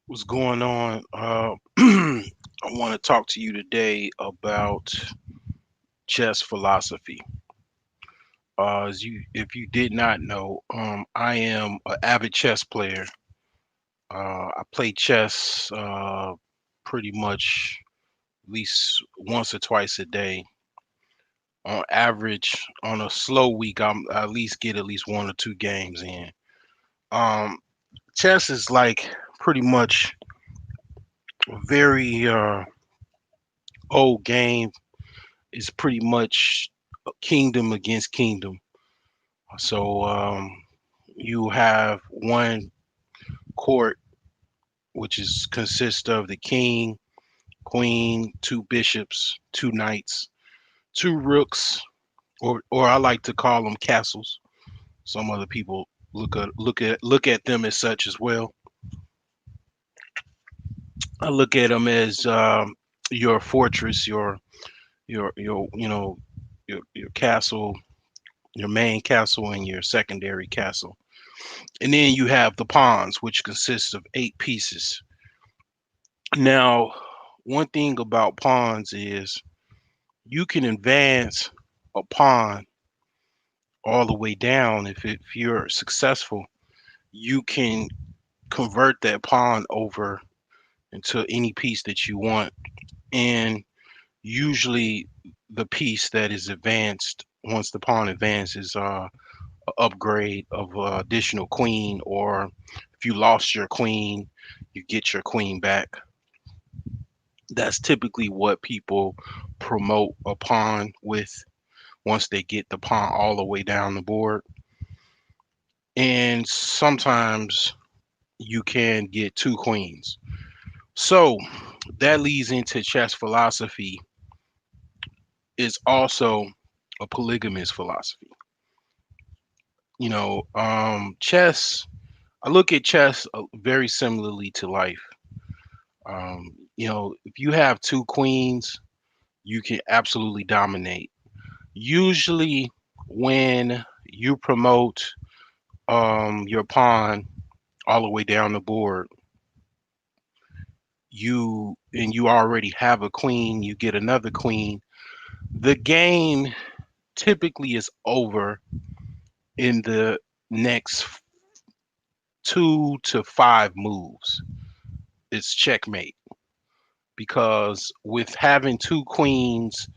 What's going on? I want to talk to you today about chess philosophy. If you did not know, I am an avid chess player. I play chess pretty much at least once or twice a day. On average, on a slow week, I at least get at least one or two games in. Um, Chess is like pretty much a very old game. It's pretty much kingdom against kingdom. So you have one court which is consists of the king, queen, two bishops, two knights, two rooks, or I like to call them castles. Some other people look at them as such as well. I look at them as your fortress, your your castle, your main castle, and your secondary castle. And then you have the pawns, which consists of 8 pieces. Now, one thing about pawns is you can advance a pawn all the way down. If you're successful, you can convert that pawn over into any piece that you want. And usually, the piece that is advanced, once the pawn advances, a upgrade of additional queen, or if you lost your queen, you get your queen back. That's typically what people promote a pawn with once they get the pawn all the way down the board. And sometimes you can get two queens. So that leads into chess philosophy is also a polygamous philosophy. Chess, I look at chess very similarly to life. If you have two queens, you can absolutely dominate. Usually, when you promote your pawn all the way down the board, you already have a queen, you get another queen. The game typically is over in the next 2 to 5 moves. It's checkmate because with having two queens,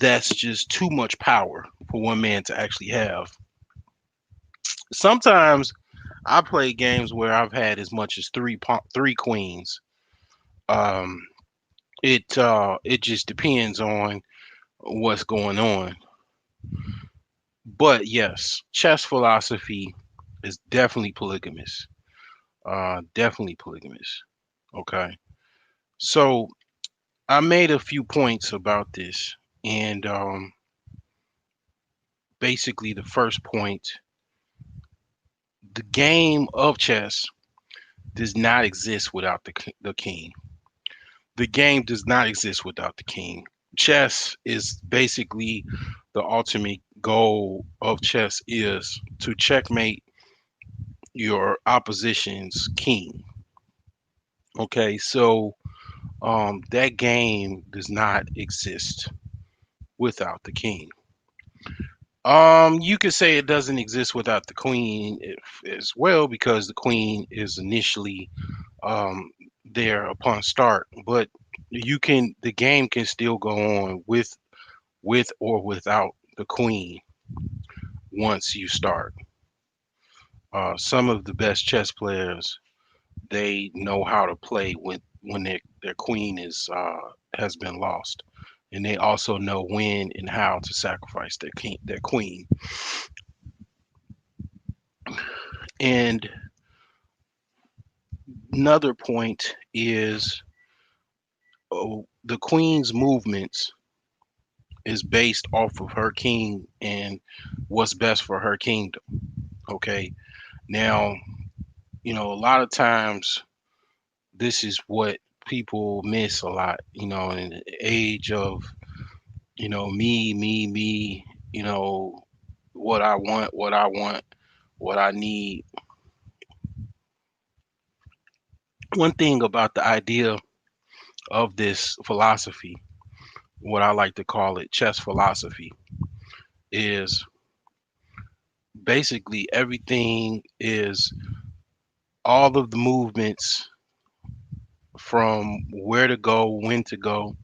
that's just too much power for one man to actually have. Sometimes I play games where I've had as much as three queens. Um, it just depends on what's going on. But yes, chess philosophy is definitely polygamous. Definitely polygamous. Okay. So I made a few points about this, and basically the first point, the game of chess does not exist without the king. The game does not exist without the king. Chess is basically the ultimate goal of chess is to checkmate your opposition's king. Okay, so that game does not exist without the king. You could say it doesn't exist without the queen as well because the queen is initially um, there upon start, but the game can still go on with or without the queen once you start. Some of the best chess players they know how to play when their queen is has been lost, and they also know when and how to sacrifice their queen. And another point is the queen's movements is based off of her king and what's best for her kingdom. Okay, now a lot of times this is what people miss a lot. In the age of me. You know what I want, what I need. One thing about the idea of this philosophy, what I like to call it chess philosophy, is basically everything is all of the movements from where to go, when to go,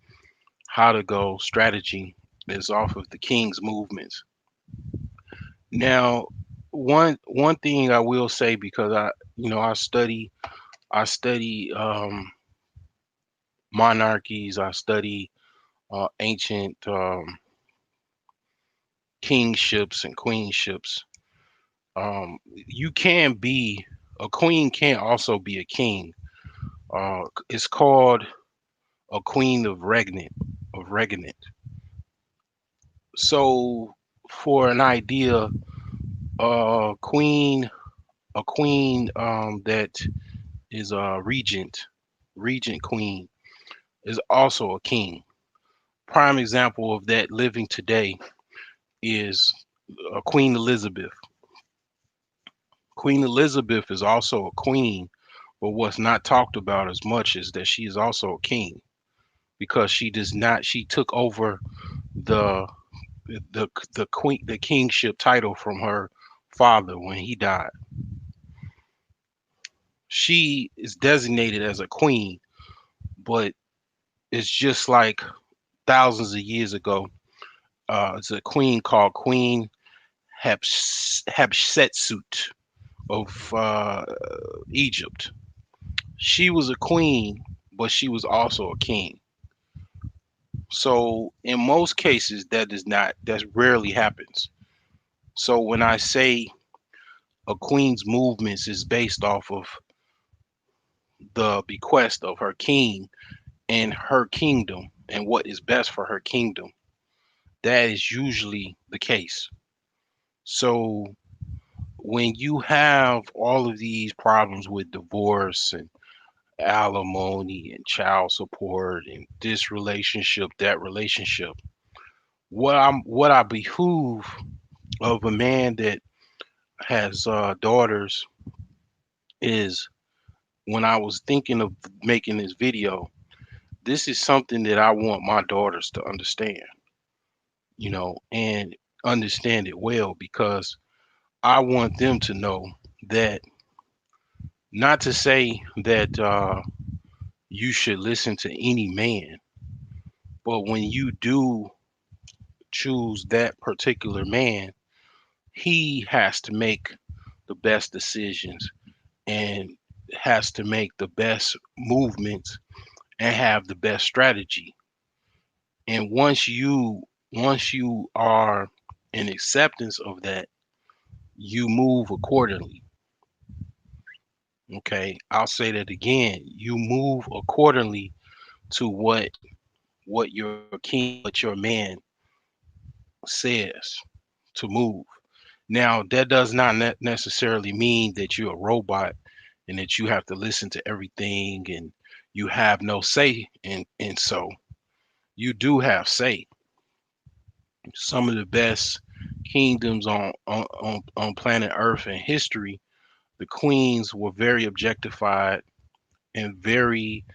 how to go, strategy is off of the king's movements. Now, one thing I will say, because I study monarchies, I study ancient kingships and queenships. You can be a queen, can also be a king. It's called a queen of regnant. So, for an idea, a queen that is a regent queen is also a king. Prime example of that living today is Queen Elizabeth. Queen Elizabeth is also a queen, but what's not talked about as much is that she is also a king, because she took over the the kingship title from her father when he died. She is designated as a queen, but it's just like thousands of years ago. It's a queen called Queen Hatshepsut of Egypt. She was a queen, but she was also a king. So in most cases, that rarely happens. So when I say a queen's movements is based off of the bequest of her king and her kingdom and what is best for her kingdom, that is usually the case. So when you have all of these problems with divorce and alimony and child support and this relationship, that relationship, what I behoove of a man that has daughters is, when I was thinking of making this video, this is something that I want my daughters to understand, and understand it well, because I want them to know that, not to say that you should listen to any man, but when you do choose that particular man, he has to make the best decisions and has to make the best movements and have the best strategy. And once you are in acceptance of that, you move accordingly. Okay, I'll say that again. You move accordingly to what your king, what your man says to move. Now, that does not necessarily mean that you're a robot and that you have to listen to everything and you have no say in so you do have say. Some of the best kingdoms on planet Earth in history, the queens were very objectified and very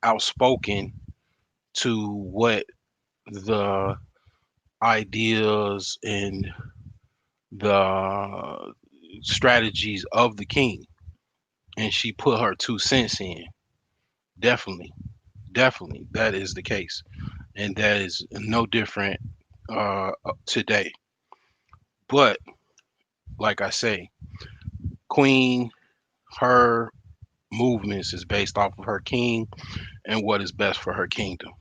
outspoken to what the ideas and the strategies of the king, and she put her 2 cents in. Definitely, definitely, that is the case, and that is no different today. But like I say, Queen, her movements is based off of her king and what is best for her kingdom.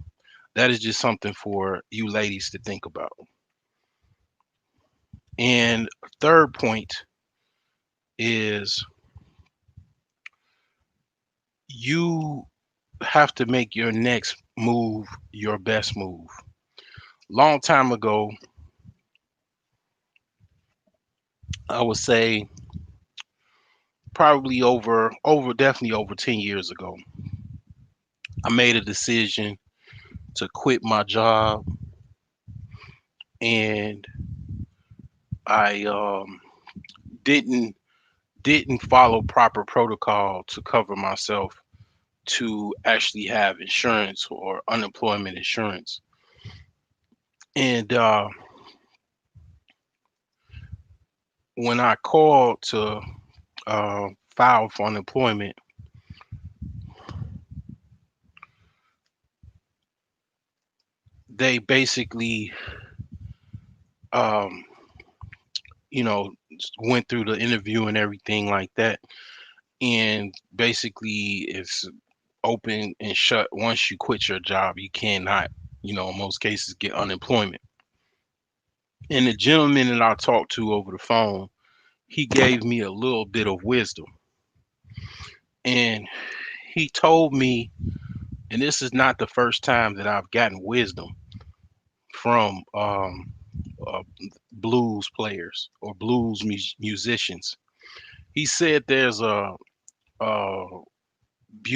That is just something for you ladies to think about. And third point is, you have to make your next move your best move. Long time ago, I would say probably over definitely over 10 years ago, I made a decision to quit my job, and I didn't didn't follow proper protocol to cover myself to actually have insurance or unemployment insurance. And when I called to uh, file for unemployment, they basically, um, went through the interview and everything like that. And basically, it's open and shut. Once you quit your job, you cannot, in most cases, get unemployment. And the gentleman that I talked to over the phone, he gave me a little bit of wisdom. And he told me, and this is not the first time that I've gotten wisdom from uh, blues players or musicians. He said there's a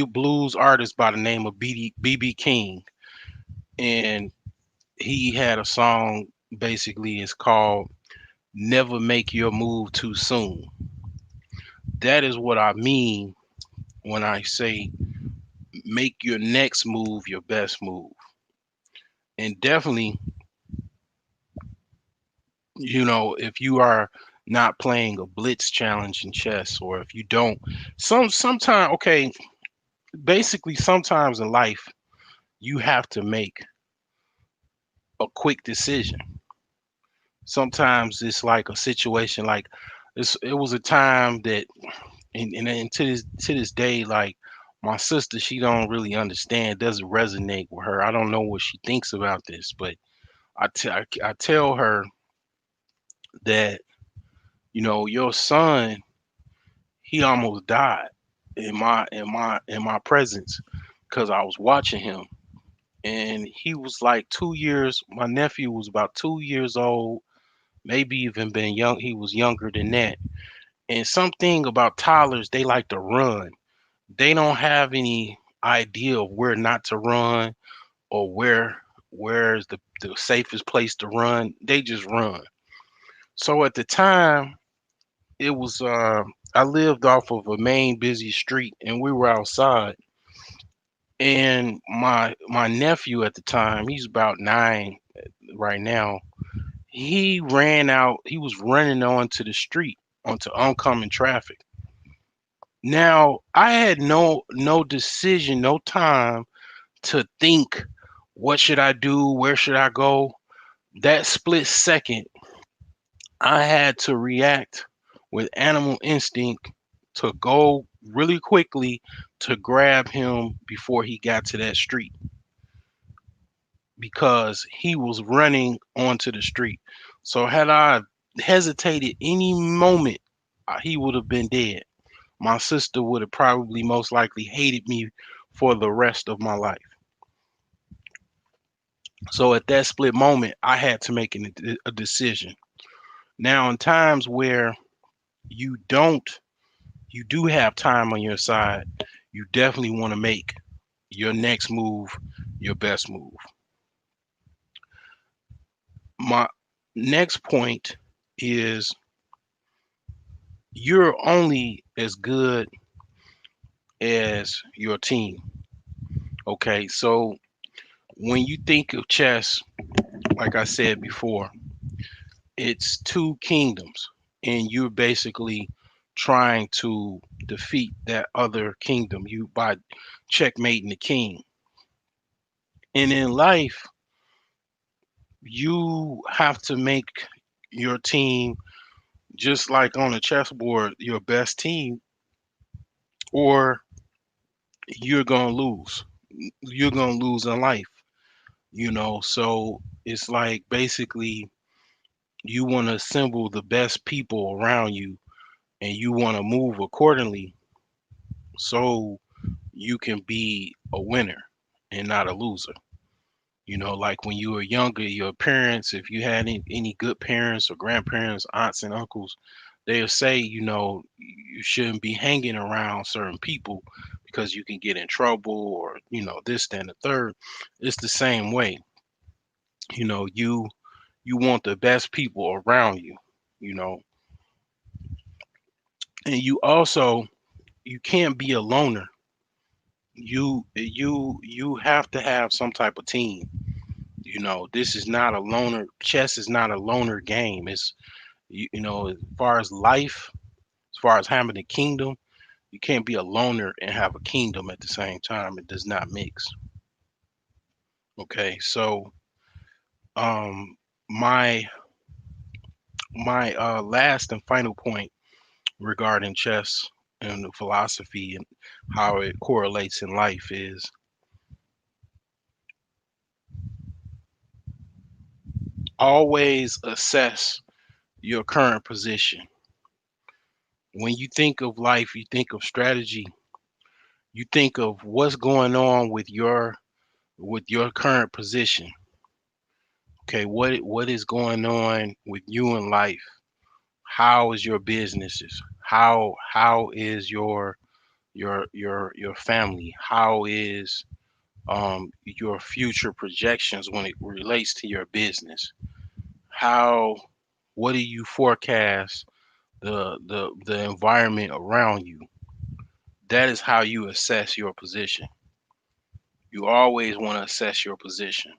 blues artist by the name of BB King, and he had a song, basically it's called "Never Make Your Move Too Soon." That is what I mean when I say make your next move your best move. And definitely, if you are not playing a blitz challenge in chess, or if you don't, sometime, okay, basically sometimes in life you have to make a quick decision. Sometimes it's like a situation like this. It was a time that, and to this day, like my sister, she don't really understand, doesn't resonate with her. I don't know what she thinks about this, but I tell her that, your son, he almost died in my presence, because I was watching him. And he was like 2 years. My nephew was about 2 years old, maybe even been young. He was younger than that. And something about toddlers, they like to run. They don't have any idea of where not to run, or where's the safest place to run. They just run. So at the time, it was I lived off of a main busy street, and we were outside. And my nephew at the time, he's about 9 right now. He ran out. He was running onto the street, onto oncoming traffic. Now I had no decision, no time to think, what should I do? Where should I go? That split second, I had to react with animal instinct to go really quickly to grab him before he got to that street, because he was running onto the street. So had I hesitated any moment, he would have been dead. My sister would have probably most likely hated me for the rest of my life. So at that split moment, I had to make a decision. Now, in times where you don't, you do have time on your side, you definitely want to make your next move your best move. My next point is, you're only as good as your team. Okay, so when you think of chess, like I said before, it's two kingdoms, and you're basically trying to defeat that other kingdom, you by checkmating the king. And in life, you have to make your team, just like on a chessboard, your best team, or you're gonna lose. You're gonna lose in life, So it's like basically you want to assemble the best people around you, and you want to move accordingly, so you can be a winner and not a loser. Like when you were younger, your parents, if you had any good parents or grandparents, aunts and uncles, they'll say, you shouldn't be hanging around certain people because you can get in trouble, or, this, that, and the third. It's the same way. You want the best people around you, you know. And you can't be a loner. You have to have some type of team. This is not a loner. Chess is not a loner game. It's as far as life, as far as having a kingdom, you can't be a loner and have a kingdom at the same time. It does not mix. Okay, so um, my my last and final point regarding chess and the philosophy and how it correlates in life is always assess your current position. When you think of life, you think of strategy, you think of what's going on with your current position. Okay, what is going on with you in life? How is your businesses? How is your family? How is your future projections when it relates to your business? How what do you forecast the environment around you? That is how you assess your position. You always want to assess your position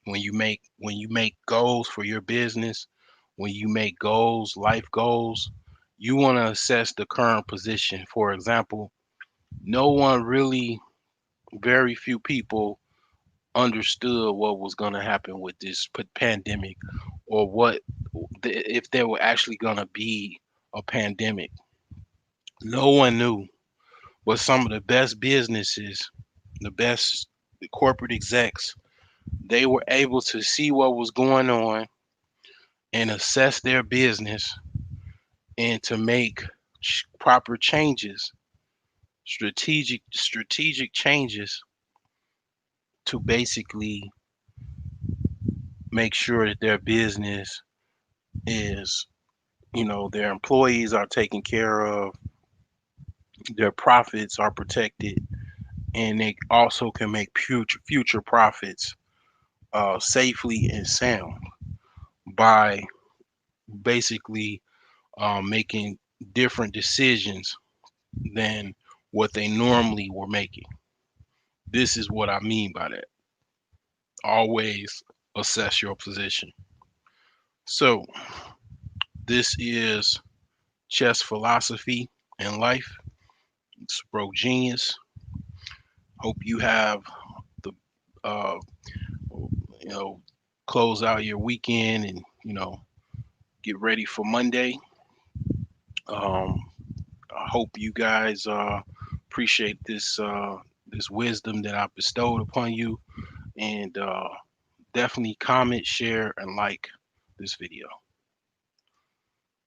when you make goals for your business, when you make goals, life goals. You want to assess the current position. For example, no one really, very few people understood what was going to happen with this pandemic, or if there were actually going to be a pandemic. No one knew. But some of the best businesses, the best corporate execs, they were able to see what was going on and assess their business and to make proper changes, strategic changes to basically make sure that their business is, their employees are taken care of, their profits are protected, and they also can make future profits safely and sound by basically making different decisions than what they normally were making. This is what I mean by that. Always assess your position. So, this is chess philosophy and life. It's Bro Genius. Hope you have the, uh, you know, close out your weekend and, get ready for Monday. Um, I hope you guys appreciate this wisdom that I bestowed upon you, and definitely comment, share, and like this video.